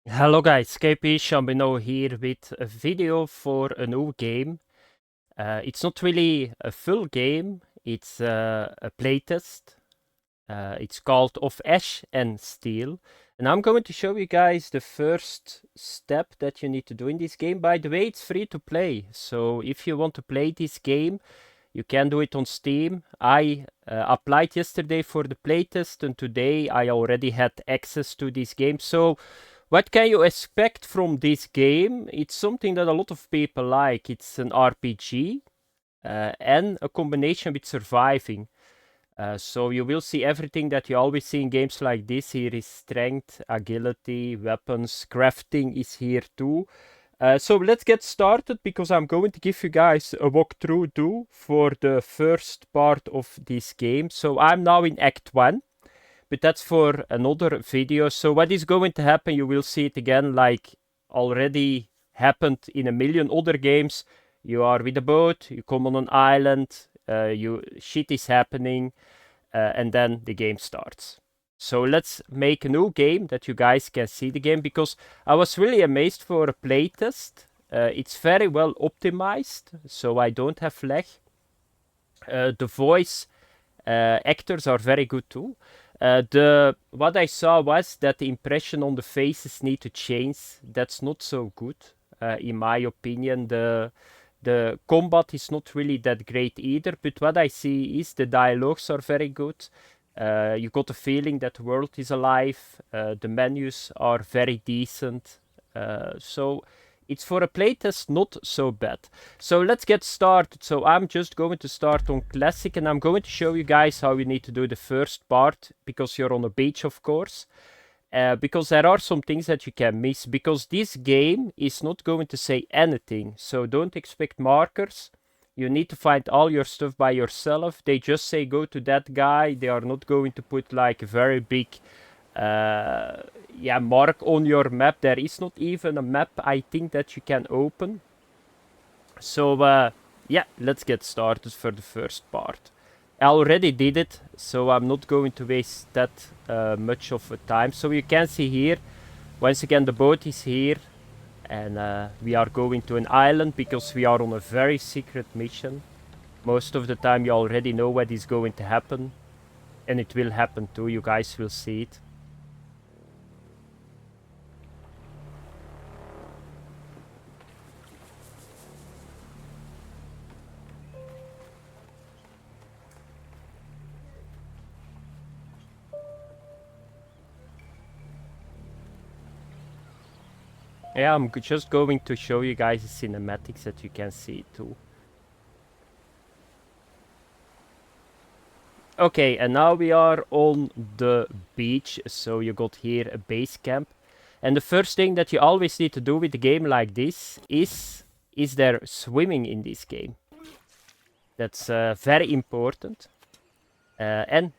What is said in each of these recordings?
Hello guys, KP Chambino here with a video for a new game. It's not really a full game, it's a playtest. It's called Of Ash and Steel. And I'm going to show you guys the first step that you need to do in this game. By the way, it's free to play. So if you want to play this game, you can do it on Steam. I applied yesterday for the playtest and today I already had access to this game. So what can you expect from this game? It's something that a lot of people like. It's an RPG and a combination with surviving. So you will see everything that you always see in games like this. Here is strength, agility, weapons, crafting is here too. So let's get started because I'm going to give you guys a walkthrough too for the first part of this game. So I'm now in Act 1. But that's for another video. So what is going to happen, you will see it again like already happened in a million other games. You are with a boat, you come on an island, shit is happening, and then the game starts. So let's make a new game that you guys can see the game, because I was really amazed for a playtest. It's very well optimized, so I don't have lag. The voice actors are very good too. What I saw was that the impression on the faces need to change. That's not so good, in my opinion. The combat is not really that great either, but what I see is the dialogues are very good. You got the feeling that the world is alive. The menus are very decent. So it's for a playtest not so bad. So let's get started. So I'm just going to start on classic and I'm going to show you guys how you need to do the first part, because you're on a beach, of course. Because there are some things that you can miss, because this game is not going to say anything. So don't expect markers. You need to find all your stuff by yourself. They just say go to that guy. They are not going to put like a very big mark on your map. There is not even a map, I think, that you can open. So let's get started for the first part. I already did it, so I'm not going to waste that much of a time. So you can see here, once again, the boat is here, and we are going to an island because we are on a very secret mission. Most of the time you already know what is going to happen, and it will happen too. You guys will see it. Yeah, I'm just going to show you guys the cinematics that you can see too. Okay, and now we are on the beach, so you got here a base camp. And the first thing that you always need to do with a game like this is there swimming in this game? That's very important. And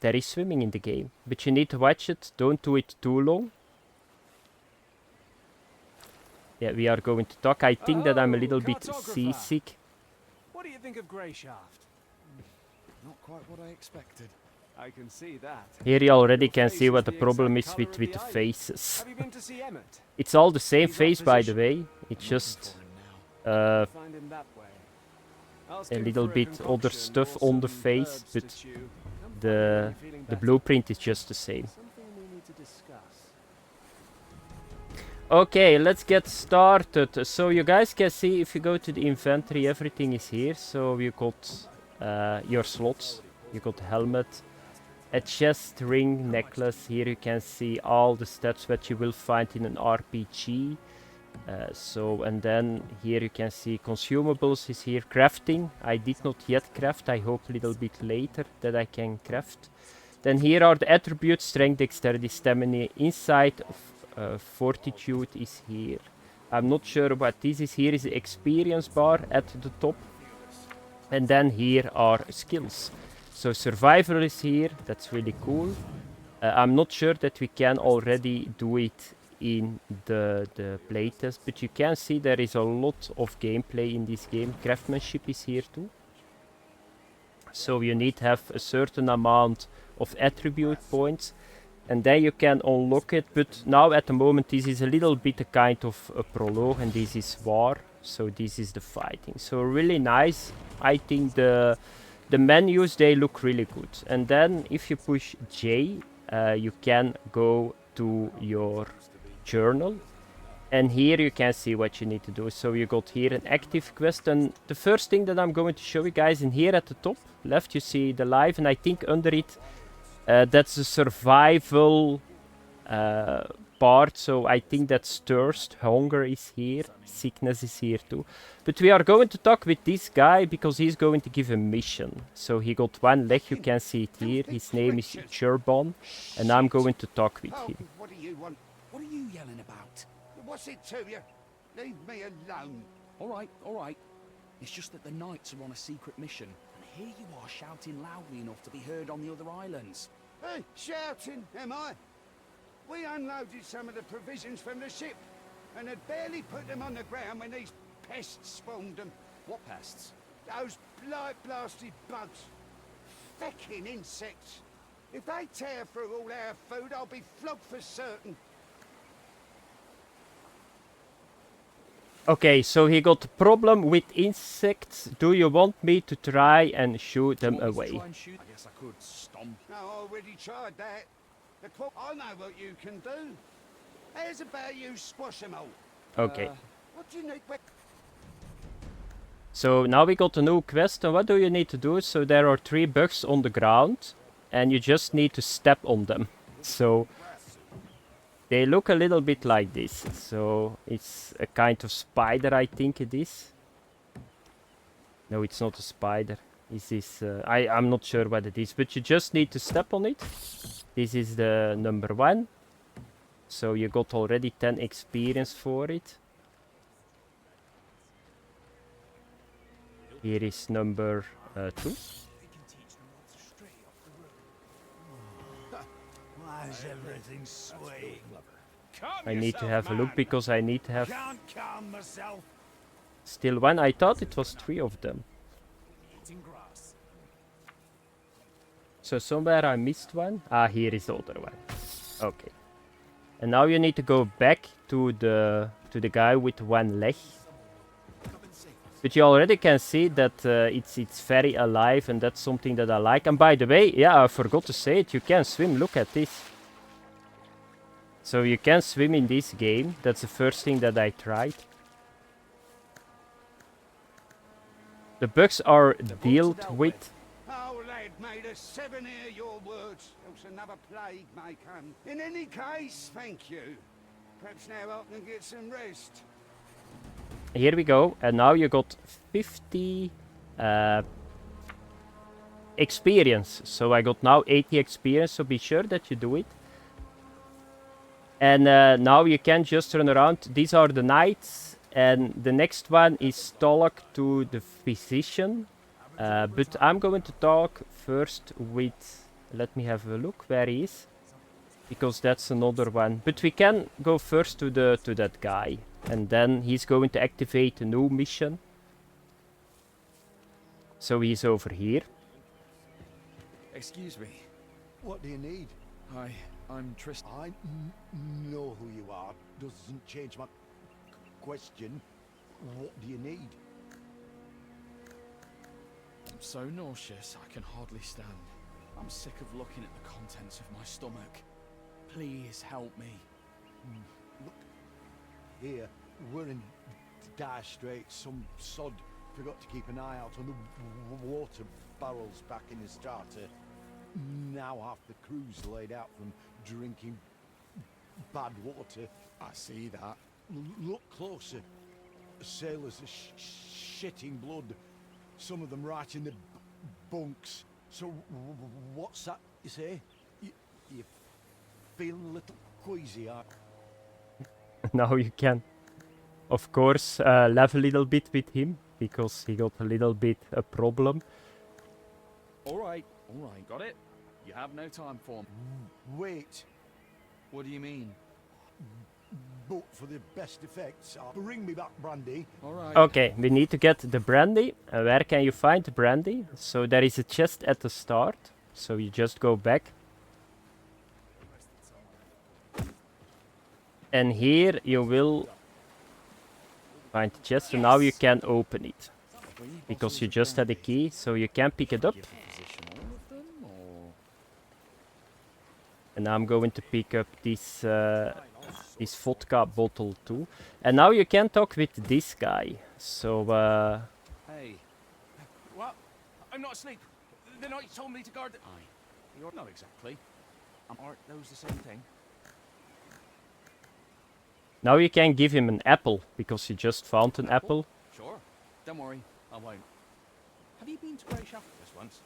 there is swimming in the game, but you need to watch it, don't do it too long. Yeah, we are going to talk. I think that I'm a little bit seasick. What do you think of Greyshaft? Not quite what I expected. I can see that. Here you already Your can face see is what the the problem exact is colour with of the the island. faces. Have you been to see Emmett? It's all the same He's face, by the opposition. way. It's I'm just looking for him now. Find him that way. Ask a him little for bit concoction other stuff or on the some face, herbs but to chew. Come find me when the you're feeling the better. blueprint is just the same. Something we need to discuss. Okay, let's get started. So you guys can see, if you go to the inventory, everything is here. So you got your slots, you got helmet, a chest, ring, necklace. Here you can see all the stats that you will find in an RPG. And then here you can see consumables is here. Crafting, I did not yet craft. I hope a little bit later that I can craft. Then here are the attributes: strength, dexterity, stamina, insight, fortitude is here. I'm not sure what this is. Here is the experience bar at the top. And then here are skills. So survival is here. That's really cool. I'm not sure that we can already do it in the playtest, but you can see there is a lot of gameplay in this game. Craftsmanship is here too. So you need to have a certain amount of attribute points. and then you can unlock it. But now at the moment this is a little bit a kind of a prologue, and this is war. So this is the fighting. So really nice. I think the menus, they look really good. And then if you push J, you can go to your journal. And here you can see what you need to do. So you got here an active quest. And the first thing that I'm going to show you guys, in here at the top left you see the live. And I think under it, that's the survival part. So I think that's thirst, hunger is here, sickness is here too. But we are going to talk with this guy because he's going to give a mission. So he got one leg, you can see it here. His name is Churbon, and I'm going to talk with him. What do you want? What are you yelling about? What's it to you? Leave me alone. All right. It's just that the knights are on a secret mission, and here you are shouting loudly enough to be heard on the other islands. Hey, shouting, am I? We unloaded some of the provisions from the ship, and had barely put them on the ground when these pests spawned them. What pests? Those blight-blasted bugs. Fecking insects. If they tear through all our food, I'll be flogged for certain. Okay, so he got a problem with insects. Do you want me to try and shoot them away? Try and shoot? I guess I could stomp. No, I already tried that. I know what you can do. How's about you squash them all? Okay. What do you need? So now we got a new quest, and what do you need to do? So there are 3 bugs on the ground, and you just need to step on them. So they look a little bit like this. So it's a kind of spider, I think it is. No, it's not a spider. Is this? I'm not sure what it is, but you just need to step on it. This is the number 1. So you got already 10 experience for it. Here is number 2. Why is everything swaying? I need to have a look because I need to have Can't calm myself. still 1. I thought it was 3 of them. So somewhere I missed 1. Ah, here is the other one. Okay. And now you need to go back to the guy with 1 leg. But you already can see that it's very alive, and that's something that I like. And by the way, yeah, I forgot to say it, you can swim. Look at this. So you can swim in this game. That's the first thing that I tried. The bugs are dealt with. Oh, lad, made us 7 hear your words, else another plague may come. In any case, thank you. Perhaps now I can get some rest. Here we go, and now you got 50 experience. So I got now 80 experience, so be sure that you do it. And now you can just run around. These are the knights, and the next one is talk to the physician. But I'm going to talk first with, let me have a look where he is, because that's another one. But we can go first to that guy, and then he's going to activate a new mission. So he's over here. Excuse me. What do you need? I'm Tristan. I know who you are. Doesn't change my question. What do you need? I'm so nauseous I can hardly stand. I'm sick of looking at the contents of my stomach. Please help me. Look, here, we're in dire straits. Some sod forgot to keep an eye out on the water barrels back in the starter. Now half the crew's laid out from drinking bad water. I see that. Look closer. Sailors are shitting blood. Some of them right in the bunks. So what's that you say? You feeling a little queasy, are Now you can, of course, laugh a little bit with him, because he got a little bit a problem. All right, got it? You have no time for me. Wait, What do you mean? but for the best effects, bring me back brandy. All right. Okay, we need to get the brandy. Where can you find the brandy? So there is a chest at the start. So you just go back. And here you will find the chest, and now you can open it. Because you just had a key, so you can pick it up. And I'm going to pick up this this vodka bottle too. And now you can talk with this guy. So Hey. What? I'm not asleep. The knight told me to guard the... Aye. You're not exactly. Aren't those the same thing? now you can give him an apple, because you just found an apple. Sure. Don't worry, I won't. Have you been to Grey Shaft this once?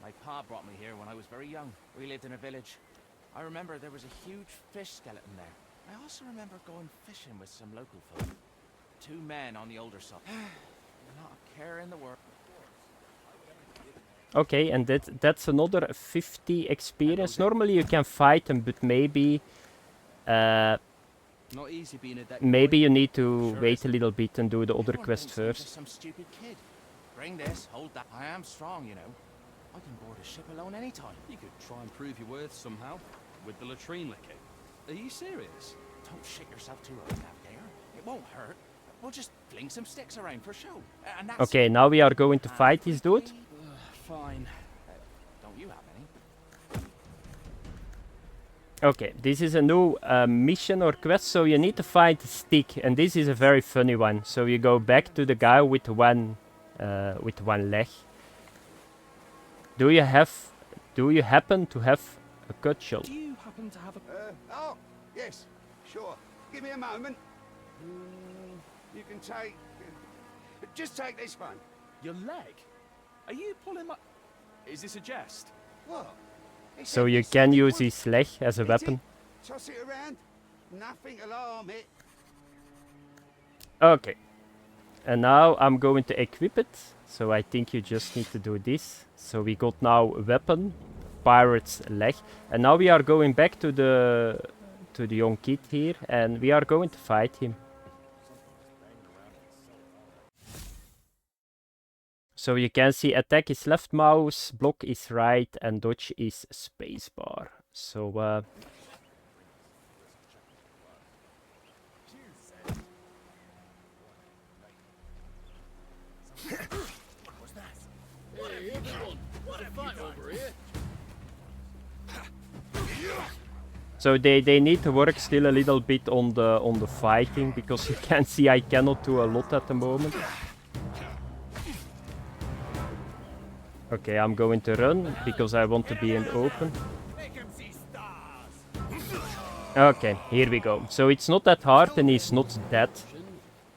My pa brought me here when I was very young. We lived in a village. I remember there was a huge fish skeleton there. I also remember going fishing with some local folk. 2 men on the older side. Not a care in the world. Okay, and that's another 50 experience. Normally you can fight them, but maybe Not easy being a deck maybe boy. you need to Sure wait isn't. a little bit and do the other Everyone quest thinks I'm first. just some stupid kid. Bring this, hold that. I am strong, you know. I can board a ship alone anytime. You could try and prove your worth somehow, with the latrine licking. Are you serious? Don't shit yourself too early, Navigator. It won't hurt. We'll just fling some sticks around for show. And that's Okay, now we are going to fight this dude. Fine. Don't you have any? Okay, this is a new mission or quest, so you need to find a stick, and this is a very funny one. So you go back to the guy with one leg. Do you happen to have a cudgel? Do you happen to have a... Oh, yes, sure. Give me a moment. You can take... just take this one. Your leg? Are you pulling my... Is this a jest? What? It's So a- you it's can a- use his leg as a Hit weapon. it, toss it around. Nothing'll harm it. Okay. And now I'm going to equip it. So I think you just need to do this. So we got now a weapon, pirate's leg. And now we are going back to the young kid here, and we are going to fight him. So you can see attack is left mouse, block is right, and dodge is spacebar. So so they need to work still a little bit on the fighting, because you can see I cannot do a lot at the moment. Okay, I'm going to run because I want to be in open. Okay, here we go. So it's not that hard and he's not dead.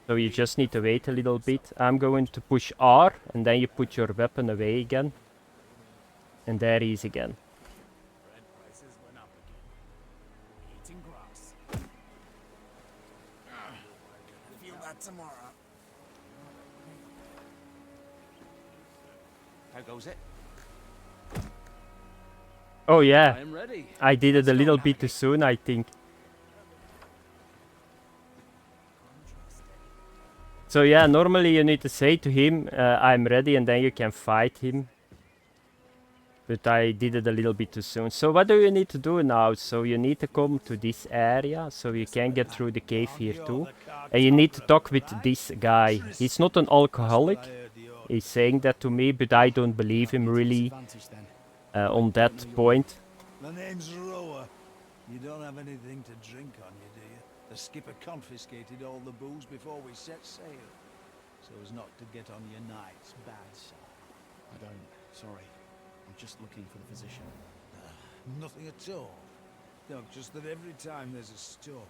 So you just need to wait a little bit. I'm going to push R and then you put your weapon away again. And there he is again. Feel that tomorrow. How goes it? Oh yeah, I am ready. I did it a little bit too soon, I think. So yeah, normally you need to say to him, I'm ready, and then you can fight him. But I did it a little bit too soon. So what do you need to do now? So you need to come to this area, so you can get through the cave here too. And you need to talk with this guy. He's not an alcoholic. He's saying that to me, but I don't believe him really on that point. My name's Rower. You don't have anything to drink on you, do you? The skipper confiscated all the booze before we set sail, so as not to get on your night's bad side. I don't. Sorry. I'm just looking for the physician. Nothing at all. No, just that every time there's a storm,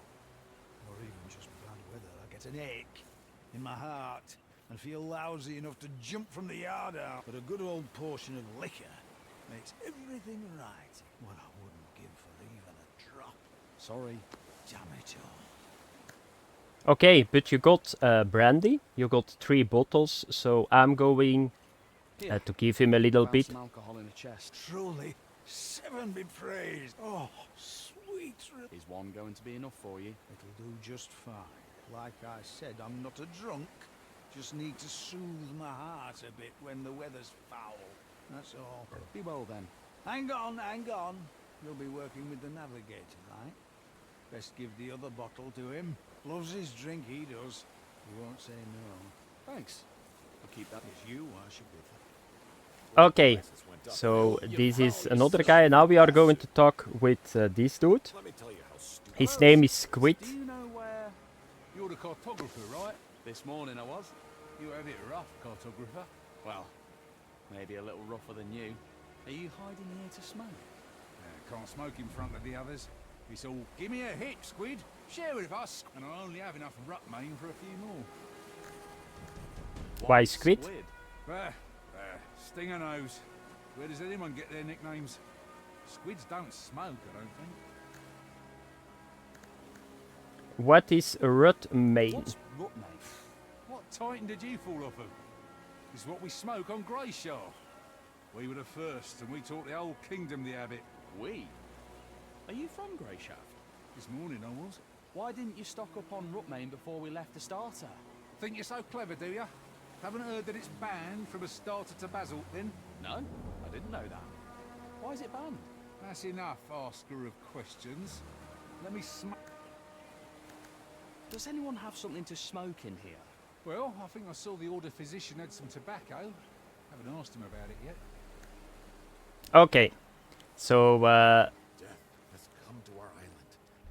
or even just bad weather, I get an ache in my heart and feel lousy enough to jump from the yard out. But a good old portion of liquor makes everything right. What I wouldn't give for even a drop. Sorry. Damn it all. Okay, but you got brandy. You got 3 bottles, so I'm going to give him a little bit. Some alcohol in a chest. Truly, 7 be praised. Oh, sweet. Is one going to be enough for you? It'll do just fine. Like I said, I'm not a drunk. Just need to soothe my heart a bit when the weather's foul. That's all. Be well then. Hang on, hang on. You'll be working with the navigator, right? Best give the other bottle to him. Loves his drink, he does. He won't say no. Thanks. I'll keep that. It's you I should be. Okay, so this is another guy. Now we are going to talk with this dude. His name is Squid. Do you know where... You're the cartographer, right? This morning I was. You have it rough, cartographer. Well, maybe a little rougher than you. Are you hiding here to smoke? Can't smoke in front of the others. It's all, give me a hit, Squid. Share with us. And I only have enough rut main for a few more. Why Squid? Stinger nose. Where does anyone get their nicknames? Squids don't smoke, I don't think. What is a rut main? What's rut main? What titan did you fall off of? It's what we smoke on Greyshaft. We were the first, and we taught the whole kingdom the habit. We? Are you from Greyshaft? This morning I was. Why didn't you stock up on rut main before we left the starter? Think you're so clever, do ya? Haven't heard that it's banned from a starter to basalt, then? No, I didn't know that. Why is it banned? That's enough, asker of questions. Let me smoke. Does anyone have something to smoke in here? Well, I think I saw the order physician had some tobacco. Haven't asked him about it yet. Okay, so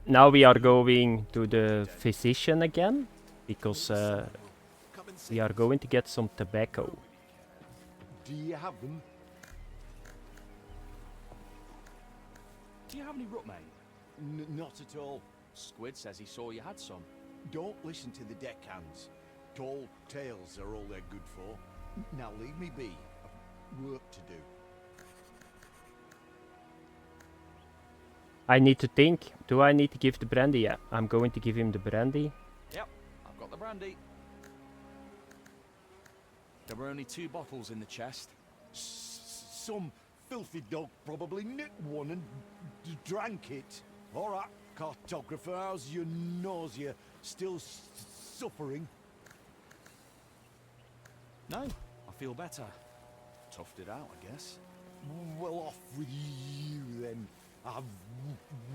now we are going to the physician again, because we are going to get some tobacco. Do you have them? Do you have any rut main? Not at all. Squid says he saw you had some. Don't listen to the deckhands. Tall tales are all they're good for. Now leave me be. I've work to do. I need to think. Do I need to give the brandy? Yeah, I'm going to give him the brandy. Yep, I've got the brandy. There were only 2 bottles in the chest. Some filthy dog probably nicked one and drank it. All right, cartographer, how's your nausea? Still suffering? No, I feel better. Toughed it out, I guess. Well, off with you then. I've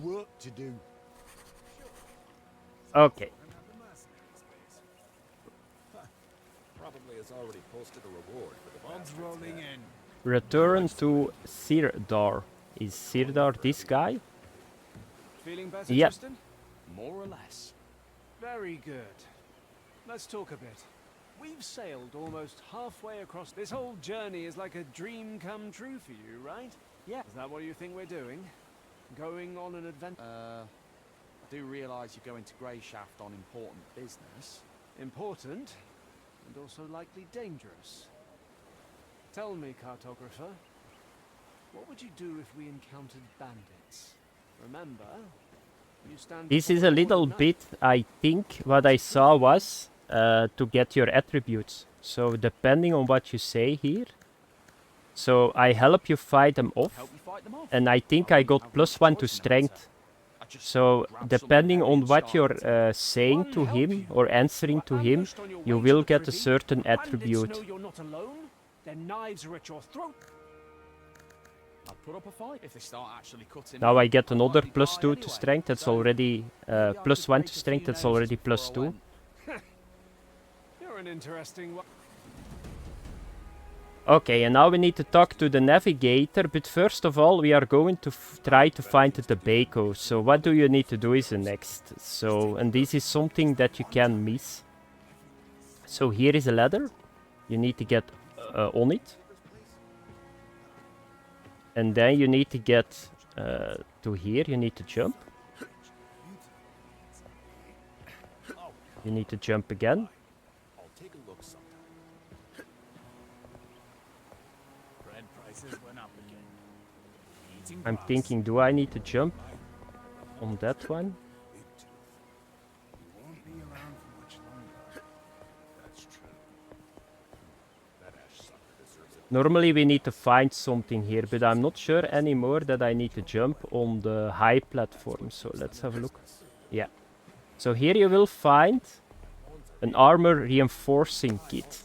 work to do. Okay. Probably has already posted a reward for the Bombs bastards rolling there. in. Return to Sirdar. Is Sirdar this guy? Feeling better, Yep. Tristan? More or less. Very good. Let's talk a bit. We've sailed almost halfway across. This whole journey is like a dream come true for you, right? Yeah. Is that what you think we're doing? Going on an adventure? I do realise you're going to Greyshaft on important business. Important, and also likely dangerous. Tell me, cartographer, what would you do if we encountered bandits? Remember, you stand. This is before a the little Lord of bit, I think, what I saw was to get your attributes. So depending on what you say here. So I help you fight them off. Help you fight them off. And I think I got +1 to strength. So depending on what you're saying to him or answering to him, you will get a certain attribute. Know you're not alone. Their knives are at your throat. I'll put up a fight if they start actually cutting. Now me. I get I another might be +2 dying to anyway, strength. That's so already maybe I could +1 break to a strength. few That's already noses before I +2. went. You're an interesting one. Okay, and now we need to talk to the navigator, but first of all we are going to try to find the tobacco. So what do you need to do is the next. So, and this is something that you can miss. So here is a ladder. You need to get on it. And then you need to get to here, you need to jump. You need to jump again. I'll take a look sometime. Bread prices went up again. Eating I'm grass. thinking, do I need to jump on that one? You won't be around for much longer. That's true. That ash sucker deserves it. Normally we need to find something here, but I'm not sure anymore that I need to jump on the high platform. So let's have a look. Yeah. So here you will find an armor reinforcing kit.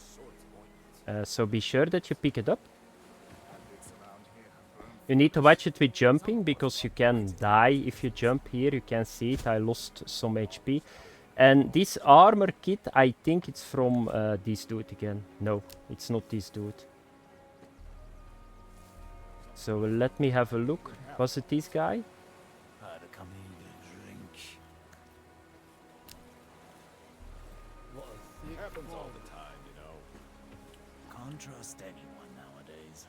So be sure that you pick it up. Bandits around here have burned You need to watch it with jumping, because you can die if you jump here. You can see it, I lost some HP. And this armor kit, I think it's from this dude again. No, it's not this dude. So let me have a look. Was it this guy? Happens all the time, you know. Can't trust anyone nowadays.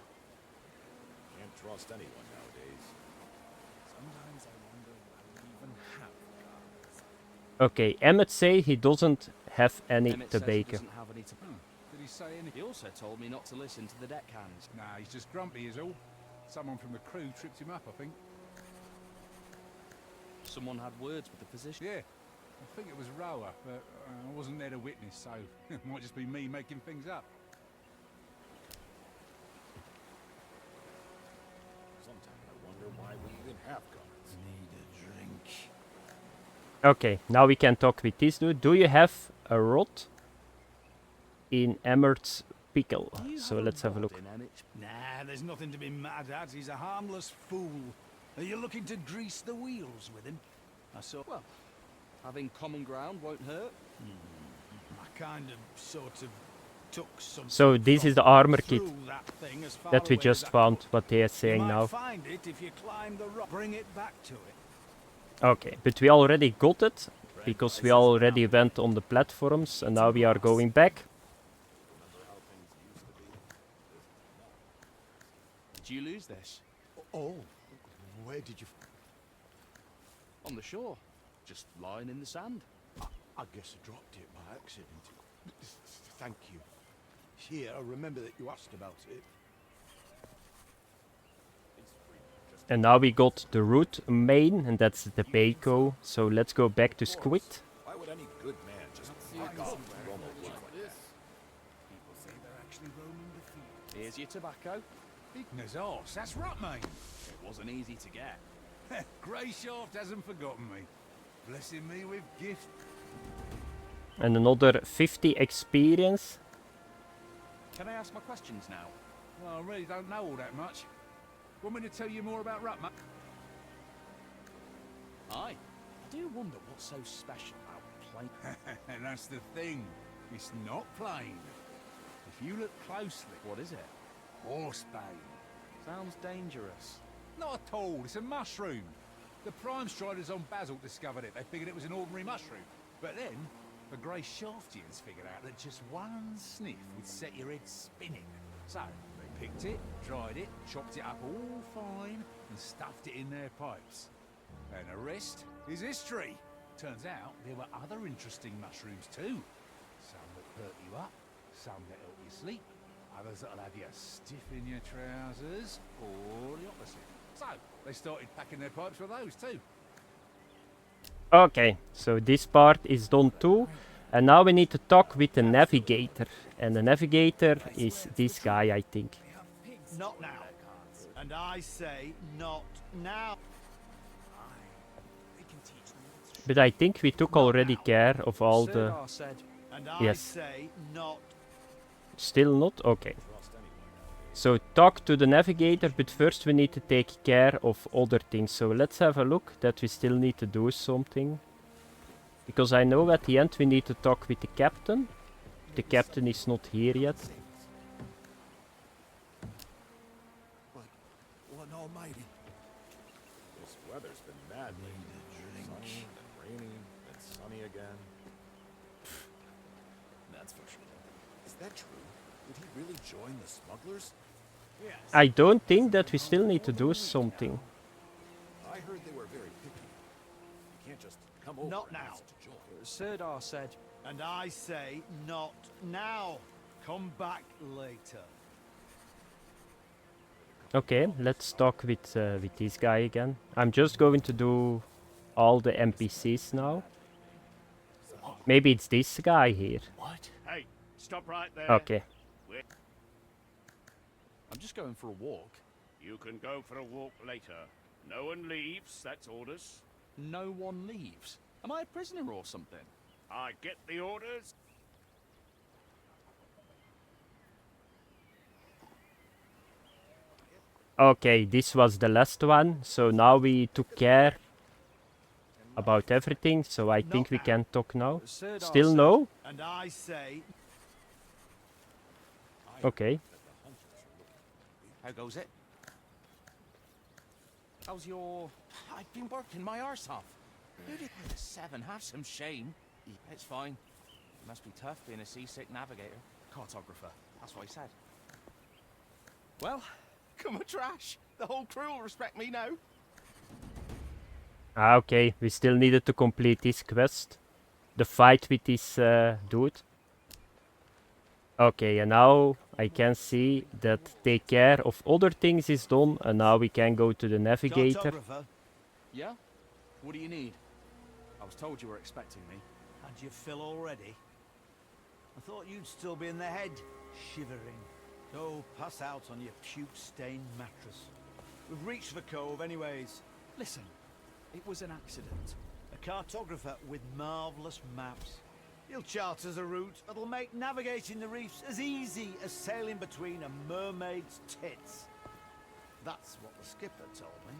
Can't trust anyone nowadays. Sometimes I wonder why we even have guns. Okay, Emmett say he doesn't have any Emmett says he tobacco. doesn't have any to... Did he say anything? He also told me not to listen to the deckhands. Nah, he's just grumpy is all. Someone from the crew tripped him up, I think. Someone had words with the physician. Yeah, I think it was Rower, but I wasn't there to witness, so it might just be me making things up. Sometimes I wonder why we even have guns. Need a drink. Okay, now we can talk with this dude. Do you have a rod in Emmert's pickle? So let's have a look. Nah, there's nothing to be mad at. He's a harmless fool. Are you looking to grease the wheels with him? I saw... Well, having common ground won't hurt. I kind of, sort of, took some... So this is the armor kit that that we just found, what they are saying you might now. find it if you climb the rock. Bring it back to it. Okay, but we already got it, because we already went on the platforms, and now we are going back. Did you lose this? Oh, where did you... On the shore. Just lying in the sand. I guess I dropped it by accident. Thank you. Here, I remember that you asked about it. And now we got the root main, and that's the tobacco. So let's go back to Squid. Why would any good man just fuck off and roam a blind? People say they're actually roaming the field. Here's your tobacco. Ignor's arse, that's right, mate. It wasn't easy to get. Greyshaft hasn't forgotten me. Blessing me with gifts. And another 50 experience. Can I ask my questions now? Well, I really don't know all that much. Want me to tell you more about Rutma? Aye. I do wonder what's so special about play. And that's the thing. It's not plain. If you look closely... What is it? Horsebane. Sounds dangerous. Not at all. It's a mushroom. The Prime Striders on Basalt discovered it. They figured it was an ordinary mushroom. But then, the Grey Shaftians figured out that just one sniff would set your head spinning. So, they picked it, dried it, chopped it up all fine, and stuffed it in their pipes. And the rest is history. Turns out there were other interesting mushrooms too. Some that perk you up, some that help you sleep, others that'll have you stiff in your trousers, or the opposite. So, they started packing their pipes with those too. Okay, so this part is done too. And now we need to talk with the navigator. And the navigator is this guy, I think. Not now. And I say not now. But I think we took already care of all the... Sirdar said, And I Yes. say not. Still not? Okay. So talk to the navigator, but first we need to take care of other things. So let's have a look that we still need to do something. Because I know at the end we need to talk with the captain. The captain is not here yet. What an almighty. This weather's been mad lately. Sunny, then rainy, then sunny again. That's for sure. Is that true? Did he really join the smugglers? I don't think that we still need to do something. I heard they were very picky. You can't just come over Not and now. ask to join. Sirdar said, And I say not now. Come back later. Okay, let's talk with this guy again. I'm just going to do all the NPCs now. Maybe it's this guy here. What? Hey, stop right there. Okay. I'm just going for a walk. You can go for a walk later. No one leaves, that's orders. No one leaves. Am I a prisoner or something? I get the orders. Okay, this was the last one, so now we took care about everything, so I think we can talk now. Still no? And I say, Okay. How goes it? How's your... I've been working my arse off. Who did the 7? Have some shame. It's fine. It must be tough being a seasick navigator. Cartographer. That's what I said. Well, come on, trash. The whole crew will respect me now. Ah, okay, we still needed to complete this quest. The fight with this dude. Okay, and now I can see that take care of other things is done, and now we can go to the navigator. cartographer, Yeah? What do you need? I was told you were expecting me. had your fill already? I thought you'd still be in the head, shivering. Go pass out on your puke-stained mattress. We've reached the cove anyways. Listen, it was an accident. A cartographer with marvellous maps. He'll chart us a route that'll make navigating the reefs as easy as sailing between a mermaid's tits. That's what the skipper told me.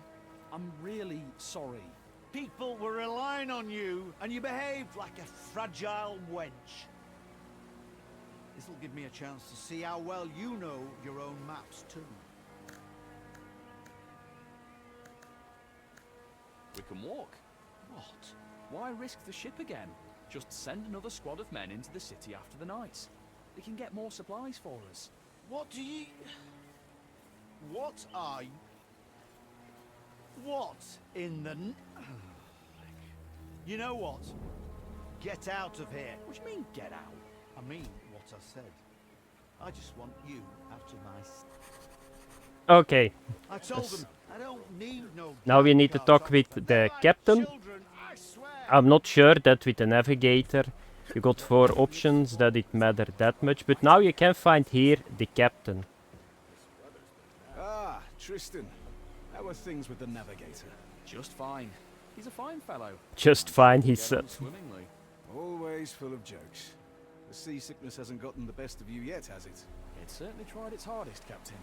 I'm really sorry. People were relying on you, and you behaved like a fragile wench. This'll give me a chance to see how well you know your own maps too. We can walk. What? Why risk the ship again? Just send another squad of men into the city after the night. They can get more supplies for us. What do you... What are you... What in the... You know what? Get out of here. What do you mean, get out? I mean what I said. I just want you out of my... Okay, I told them I don't need no... now we need to talk with the captain. I'm not sure that with the navigator you got 4 options that it matter that much, but now you can find here the captain. Ah, Tristan. How are things with the navigator? Just fine. He's a fine fellow. Just fine, he said. Swimmingly. Always full of jokes. The seasickness hasn't gotten the best of you yet, has it? It certainly tried its hardest, Captain.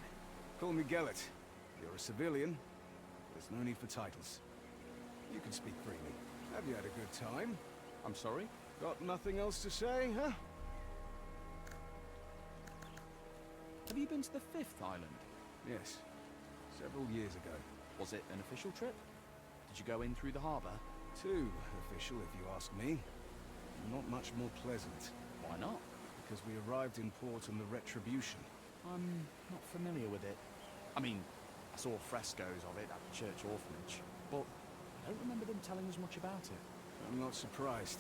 Call me Gellert. You're a civilian. There's no need for titles. You can speak freely. Have you had a good time? I'm sorry? Got nothing else to say, huh? Have you been to the 5th island? Yes. Several years ago. Was it an official trip? Did you go in through the harbour? Too official, if you ask me. Not much more pleasant. Why not? Because we arrived in port on the Retribution. I'm not familiar with it. I mean, I saw frescoes of it at the church orphanage, but I don't remember them telling us much about it. I'm not surprised.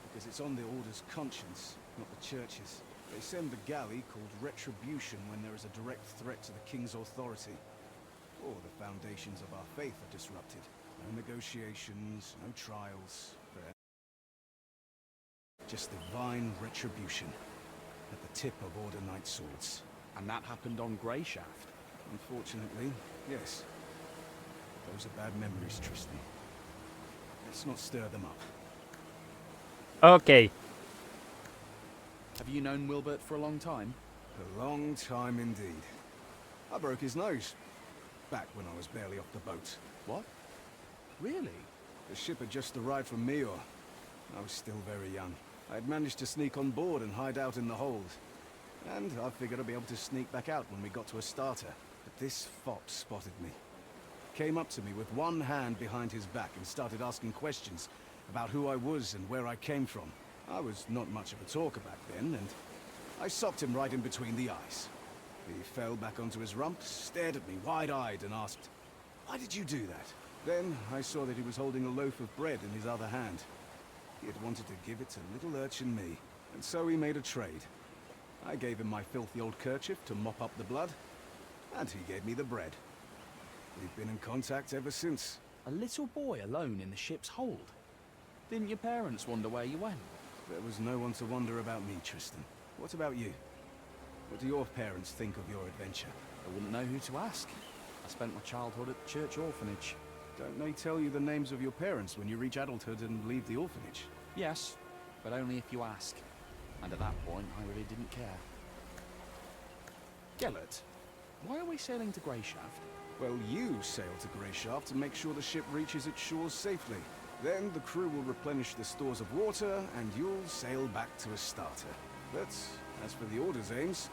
Because it's on the Order's conscience, not the Church's. They send the galley called Retribution when there is a direct threat to the King's authority. Or the foundations of our faith are disrupted. No negotiations, no trials. Just divine retribution at the tip of Order Knight swords. And that happened on Greyshaft? Unfortunately, yes. Those are bad memories, Tristan. Let's not stir them up. Okay, Have you known Wilbert for a long time? A long time indeed. I broke his nose. Back when I was barely off the boat. What? Really? The ship had just arrived from Meor. I was still very young. I had managed to sneak on board and hide out in the hold. And I figured I'd be able to sneak back out when we got to a starter. But this fop spotted me. Came up to me with one hand behind his back and started asking questions about who I was and where I came from. I was not much of a talker back then, and I socked him right in between the eyes. He fell back onto his rump, stared at me wide-eyed and asked, "Why did you do that?" Then I saw that he was holding a loaf of bread in his other hand. He had wanted to give it to little urchin me, and so we made a trade. I gave him my filthy old kerchief to mop up the blood, and he gave me the bread. We've been in contact ever since. A little boy alone in the ship's hold? Didn't your parents wonder where you went? There was no one to wonder about me, Tristan. What about you? What do your parents think of your adventure? I wouldn't know who to ask. I spent my childhood at the church orphanage. Don't they tell you the names of your parents when you reach adulthood and leave the orphanage? Yes, but only if you ask. And at that point, I really didn't care. Gellert, Why are we sailing to Greyshaft? Well, you sail to Greyshaft to make sure the ship reaches its shores safely. Then the crew will replenish the stores of water, and you'll sail back to Astarte. But as for the Order's aims,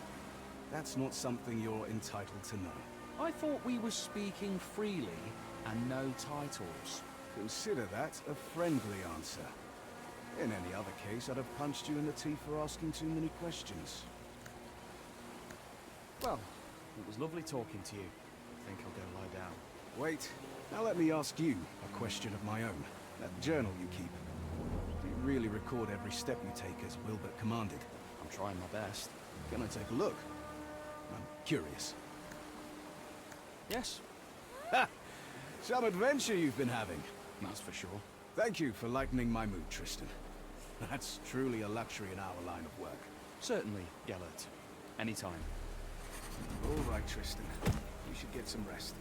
that's not something you're entitled to know. I thought we were speaking freely and no titles. Consider that a friendly answer. In any other case, I'd have punched you in the teeth for asking too many questions. Well, it was lovely talking to you. I think I'll go lie down. Wait, now let me ask you a question of my own. That journal you keep, do you really record every step you take as Wilbert commanded? I'm trying my best. Can I take a look? I'm curious. Yes, Ha! Some adventure you've been having. that's for sure. Thank you for lightening my mood, Tristan. That's truly a luxury in our line of work. Certainly, Gellert. Anytime. All right, Tristan. You should get some rest.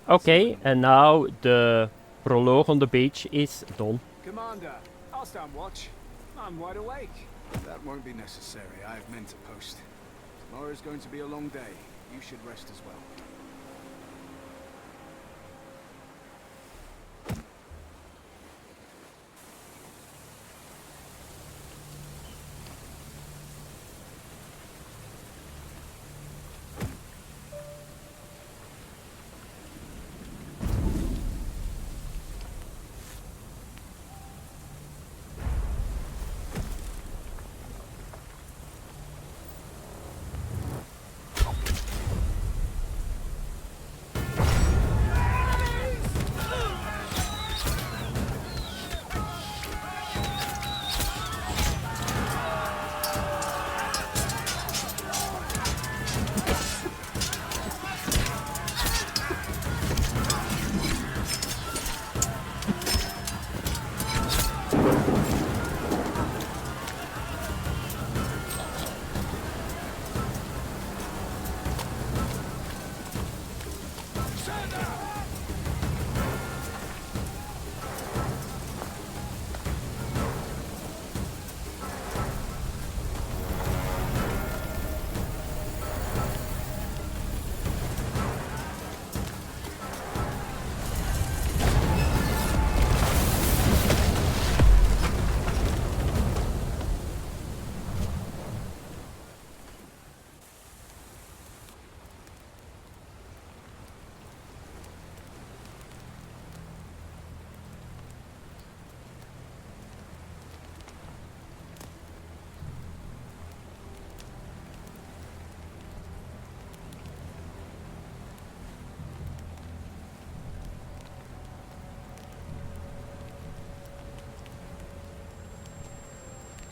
Okay, and now the prologue on the beach is done. Commander, I'll stand watch. I'm wide awake. That won't be necessary. I have men to post. Tomorrow's going to be a long day. You should rest as well.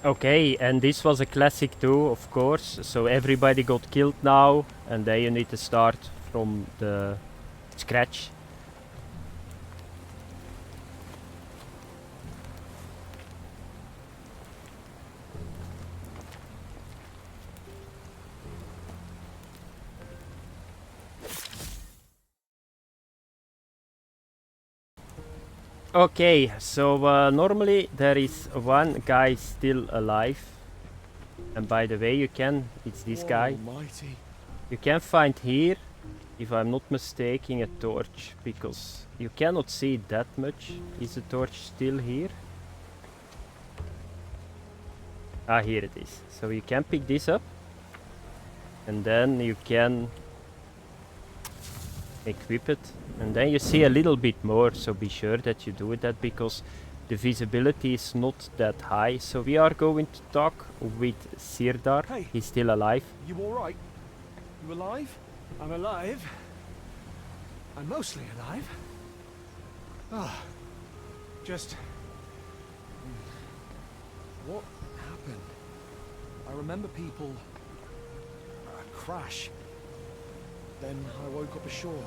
Okay, and this was a classic too, of course, so everybody got killed now, and then you need to start from the scratch. Okay, so normally there is one guy still alive, and by the way, it's this guy. Almighty. You can find here, if I'm not mistaken, a torch, because you cannot see that much. Is the torch still here? Ah, here it is. So you can pick this up, and then you can equip it, and then you see a little bit more, so be sure that you do that, because the visibility is not that high. So we are going to talk with Sirdar. Hey. He's still alive. You alright? You alive? I'm alive. I'm mostly alive. Ah. Just... What happened? I remember people... crash. Then I woke up ashore.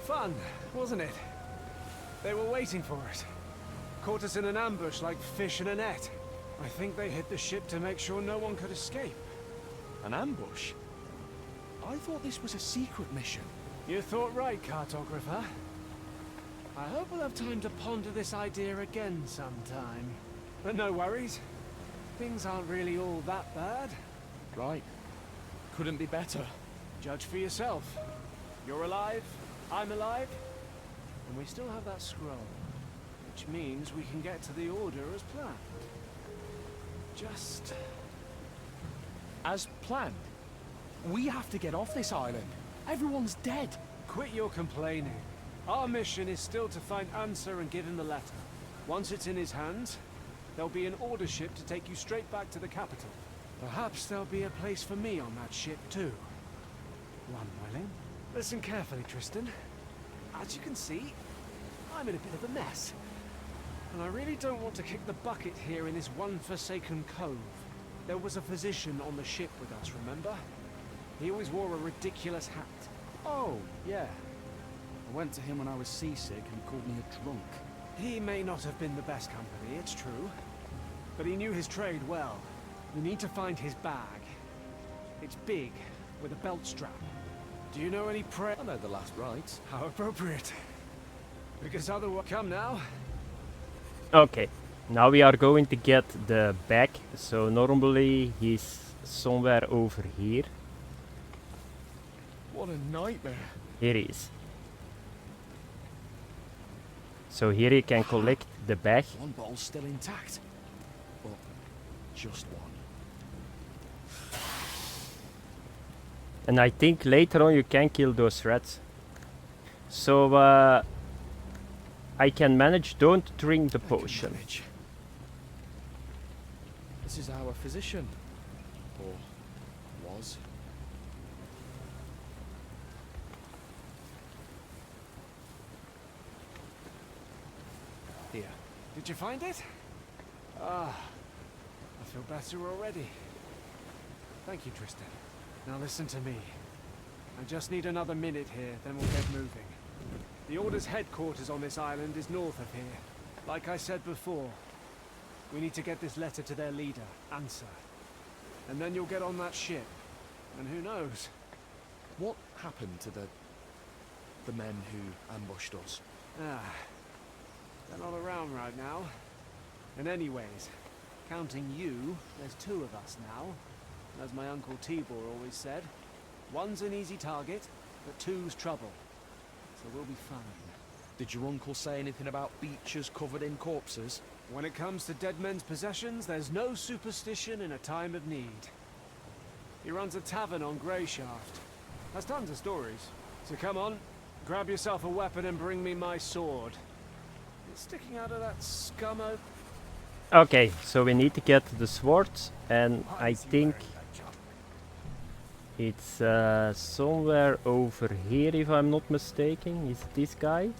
Fun, wasn't it? They were waiting for us. Caught us in an ambush like fish in a net. I think they hid the ship to make sure no one could escape. An ambush? I thought this was a secret mission. You thought right, cartographer. I hope we'll have time to ponder this idea again sometime. But no worries. Things aren't really all that bad. Right. Couldn't be better. Judge for yourself. You're alive, I'm alive, and we still have that scroll, which means we can get to the Order as planned. Just... As planned. We have to get off this island. Everyone's dead. Quit your complaining. Our mission is still to find Answer and give him the letter. Once it's in his hands, there'll be an Order ship to take you straight back to the capital. Perhaps there'll be a place for me on that ship too. Run, Welling. Listen carefully, Tristan. As you can see, I'm in a bit of a mess. And I really don't want to kick the bucket here in this one forsaken cove. There was a physician on the ship with us, remember? He always wore a ridiculous hat. Oh, yeah. I went to him when I was seasick and called me a drunk. He may not have been the best company, it's true. But he knew his trade well. We need to find his bag. It's big, with a belt strap. Do you know any I know the last rites. How appropriate. Because otherwise... Come now. Okay, now we are going to get the bag. So normally he's somewhere over here. What a nightmare. Here he is. So here you can collect the bag. One bottle's still intact. But just one. And I think later on you can kill those rats. So I can manage, don't drink the potion. This is our physician. Or was. Here. Did you find it? Ah, I feel better already. Thank you, Tristan. Now listen to me. I just need another minute here, then we'll get moving. The Order's headquarters on this island is north of here. Like I said before, we need to get this letter to their leader, Answer. And then you'll get on that ship. And who knows? What happened to the men who ambushed us? Ah, they're not around right now. And anyways, counting you, there's two of us now. As my Uncle Tibor always said, one's an easy target, but two's trouble. So we'll be fine. Did your uncle say anything about beaches covered in corpses? When it comes to dead men's possessions, there's no superstition in a time of need. He runs a tavern on Greyshaft. Has tons of stories. So come on, grab yourself a weapon and bring me my sword. It's sticking out of that scum oak. Okay, so we need to get the swords, and I think it's somewhere over here, if I'm not mistaken. Is it this guy?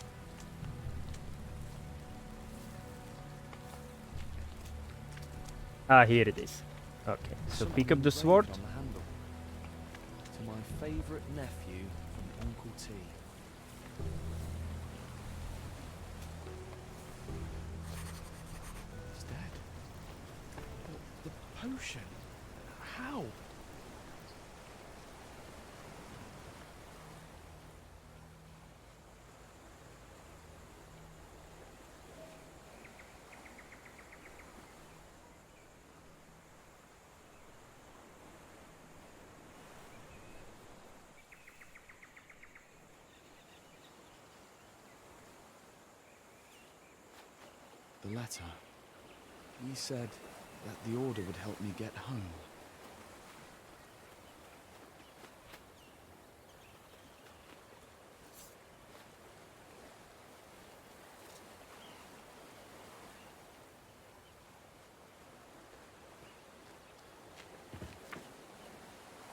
Ah, here it is. Okay, so pick up the sword. On the handle. To my favourite nephew from Uncle T. He's dead. The potion. How? The letter. He said that the Order would help me get home.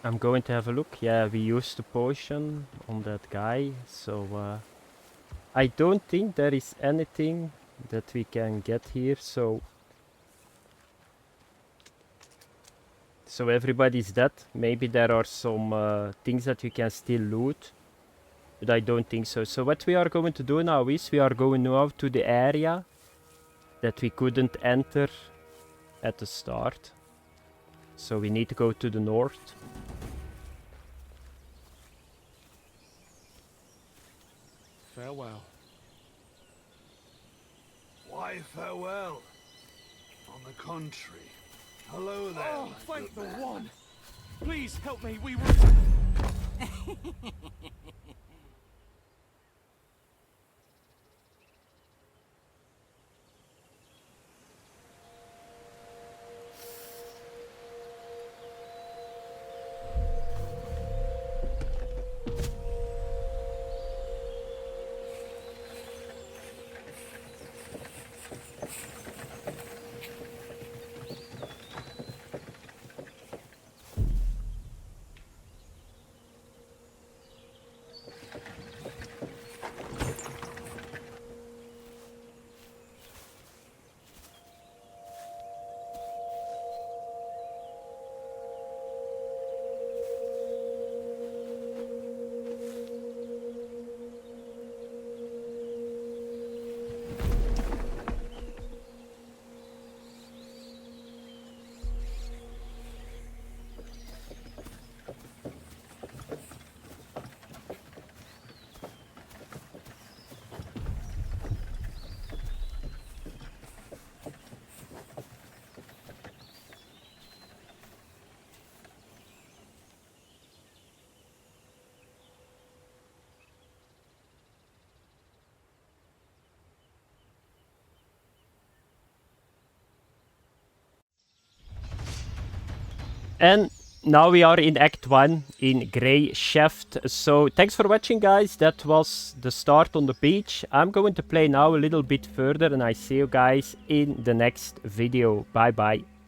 I'm going to have a look. Yeah, we used the potion on that guy, so I don't think there is anything that we can get here, so everybody's dead. Maybe there are some things that we can still loot, but I don't think so. So what we are going to do now is we are going now to the area that we couldn't enter at the start. So we need to go to the north. Farewell. Why farewell? On the contrary. Hello there. Oh, my thank the good man. one! Please help me, we were... And now we are in Act 1 in Grey Shaft. So thanks for watching, guys. That was the start on the beach. I'm going to play now a little bit further, and I see you guys in the next video. Bye bye.